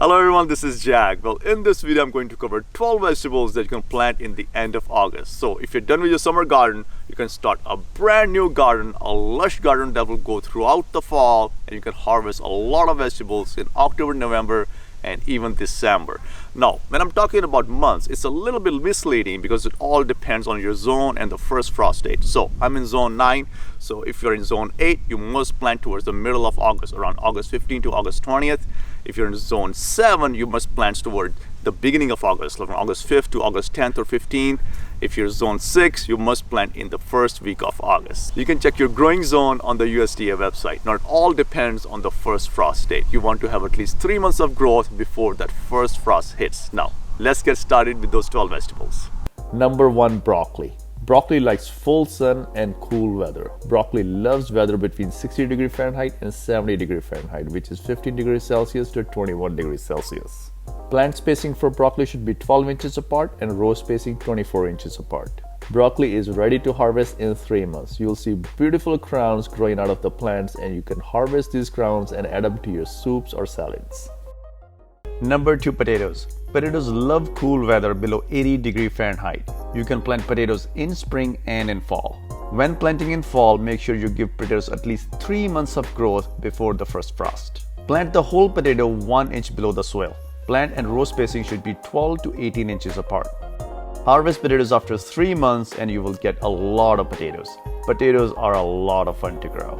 Hello everyone, this is Jack. Well, in this video I'm going to cover 12 vegetables that you can plant in the end of August. So if you're done with your summer garden, you can start a brand new garden, a lush garden that will go throughout the fall, and you can harvest a lot of vegetables in October, November, and even December. Now, when I'm talking about months, it's a little bit misleading because it all depends on your zone and the first frost date. So I'm in zone 9, so if you're in zone 8, you must plant towards the middle of August, around August 15th to August 20th. If you're in zone 7, you must plant toward the beginning of August, like from August 5th to August 10th or 15th. If you're zone 6, you must plant in the first week of August. You can check your growing zone on the USDA website. Now, it all depends on the first frost date. You want to have at least 3 months of growth before that first frost hits. Now, let's get started with those 12 vegetables. Number 1, broccoli. Broccoli likes full sun and cool weather. Broccoli loves weather between 60 degrees Fahrenheit and 70 degrees Fahrenheit, which is 15 degrees Celsius to 21 degrees Celsius. Plant spacing for broccoli should be 12 inches apart and row spacing 24 inches apart. Broccoli is ready to harvest in 3 months. You'll see beautiful crowns growing out of the plants, and you can harvest these crowns and add them to your soups or salads. Number 2, potatoes. Potatoes love cool weather below 80 degrees Fahrenheit. You can plant potatoes in spring and in fall. When planting in fall, make sure you give potatoes at least 3 months of growth before the first frost. Plant the whole potato 1 inch below the soil. Plant and row spacing should be 12 to 18 inches apart. Harvest potatoes after 3 months and you will get a lot of potatoes. Potatoes are a lot of fun to grow.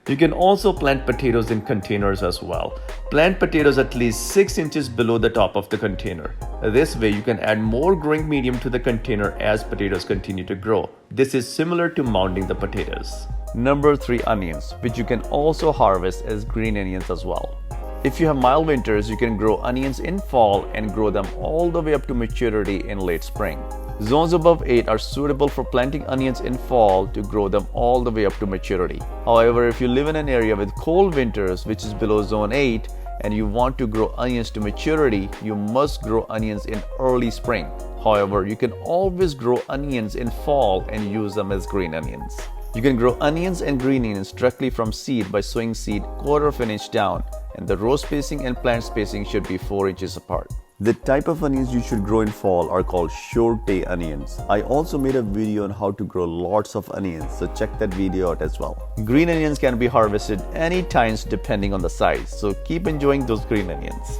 You can also plant potatoes in containers as well. Plant potatoes at least 6 inches below the top of the container. This way you can add more growing medium to the container as potatoes continue to grow. This is similar to mounding the potatoes. Number 3, onions, which you can also harvest as green onions as well. If you have mild winters, you can grow onions in fall and grow them all the way up to maturity in late spring. Zones above 8 are suitable for planting onions in fall to grow them all the way up to maturity. However, if you live in an area with cold winters, which is below zone 8, and you want to grow onions to maturity, you must grow onions in early spring. However, you can always grow onions in fall and use them as green onions. You can grow onions and green onions directly from seed by sowing seed 1/4 of an inch down, and the row spacing and plant spacing should be 4 inches apart. The type of onions you should grow in fall are called short-day onions. I also made a video on how to grow lots of onions, so check that video out as well. Green onions can be harvested any times depending on the size, so keep enjoying those green onions.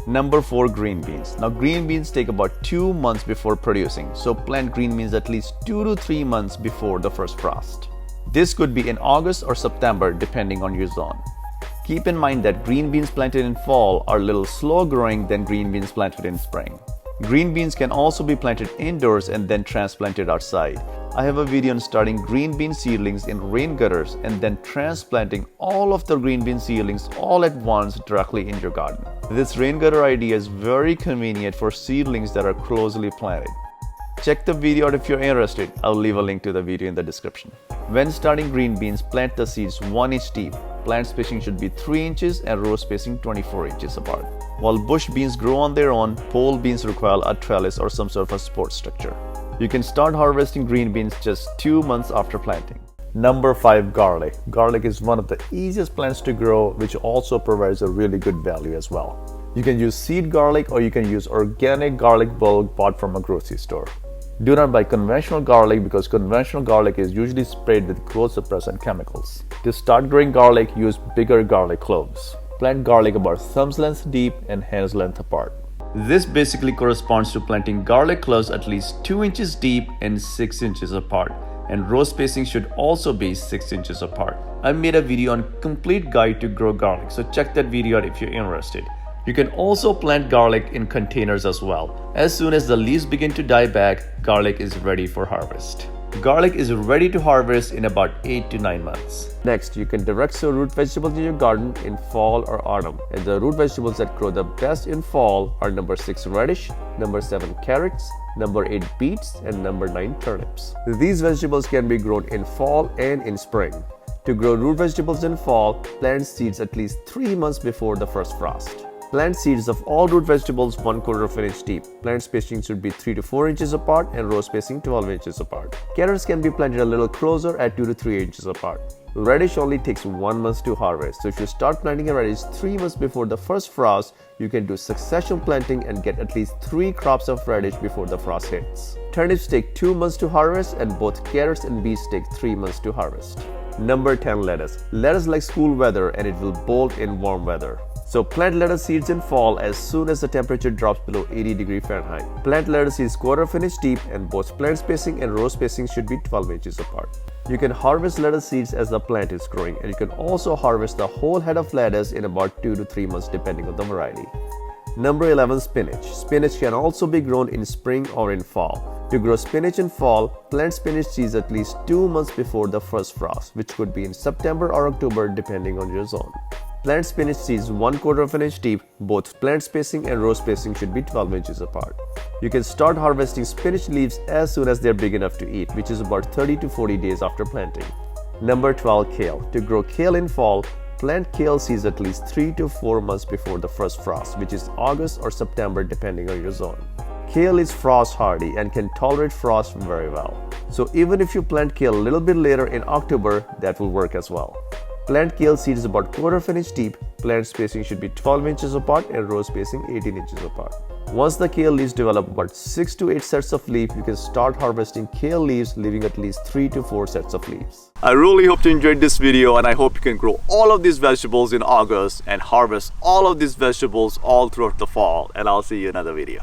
Number 4, green beans. Now, green beans take about 2 months before producing, so plant green beans at least 2 to 3 months before the first frost. This could be in August or September depending on your zone. Keep in mind that green beans planted in fall are a little slower growing than green beans planted in spring. Green beans can also be planted indoors and then transplanted outside. I have a video on starting green bean seedlings in rain gutters and then transplanting all of the green bean seedlings all at once directly in your garden. This rain gutter idea is very convenient for seedlings that are closely planted. Check the video out if you're interested. I'll leave a link to the video in the description. When starting green beans, plant the seeds 1 inch deep. Plant spacing should be 3 inches and row spacing 24 inches apart. While bush beans grow on their own, pole beans require a trellis or some sort of a support structure. You can start harvesting green beans just 2 months after planting. Number 5, garlic. Garlic is one of the easiest plants to grow, which also provides a really good value as well. You can use seed garlic or you can use organic garlic bulb bought from a grocery store. Do not buy conventional garlic because conventional garlic is usually sprayed with growth suppressant chemicals. To start growing garlic, use bigger garlic cloves. Plant garlic about thumb's length deep and hand's length apart. This basically corresponds to planting garlic cloves at least 2 inches deep and 6 inches apart, and row spacing should also be 6 inches apart. I made a video on complete guide to grow garlic, so check that video out if you're interested. You can also plant garlic in containers as well. As soon as the leaves begin to die back, garlic is ready for harvest. Garlic is ready to harvest in about 8 to 9 months. Next, you can direct sow root vegetables in your garden in fall or autumn. And the root vegetables that grow the best in fall are number 6, radish, number 7, carrots, number 8, beets, and number 9, turnips. These vegetables can be grown in fall and in spring. To grow root vegetables in fall, plant seeds at least 3 months before the first frost. Plant seeds of all root vegetables 1/4 of an inch deep. Plant spacing should be 3 to 4 inches apart and row spacing 12 inches apart. Carrots can be planted a little closer at 2 to 3 inches apart. Radish only takes 1 month to harvest, so if you start planting a radish 3 months before the first frost, you can do succession planting and get at least 3 crops of radish before the frost hits. Turnips take 2 months to harvest, and both carrots and beets take 3 months to harvest. Number 10. Lettuce. Lettuce likes cool weather and it will bolt in warm weather. So plant lettuce seeds in fall as soon as the temperature drops below 80° Fahrenheit. Plant lettuce seeds 1/4 inch deep, and both plant spacing and row spacing should be 12 inches apart. You can harvest lettuce seeds as the plant is growing, and you can also harvest the whole head of lettuce in about 2 to 3 months depending on the variety. Number 11. Spinach. Spinach can also be grown in spring or in fall. To grow spinach in fall, plant spinach seeds at least 2 months before the first frost, which could be in September or October depending on your zone. Plant spinach seeds 1/4 inch deep. Both plant spacing and row spacing should be 12 inches apart. You can start harvesting spinach leaves as soon as they're big enough to eat, which is about 30 to 40 days after planting. Number 12. Kale. To grow kale in fall, plant kale seeds at least 3 to 4 months before the first frost, which is August or September depending on your zone. Kale is frost hardy and can tolerate frost very well. So even if you plant kale a little bit later in October, that will work as well. Plant kale seeds about 1/4 inch deep. Plant spacing should be 12 inches apart and row spacing 18 inches apart. Once the kale leaves develop about 6 to 8 sets of leaves, you can start harvesting kale leaves, leaving at least 3 to 4 sets of leaves. I really hope you enjoyed this video, and I hope you can grow all of these vegetables in August and harvest all of these vegetables all throughout the fall, and I'll see you in another video.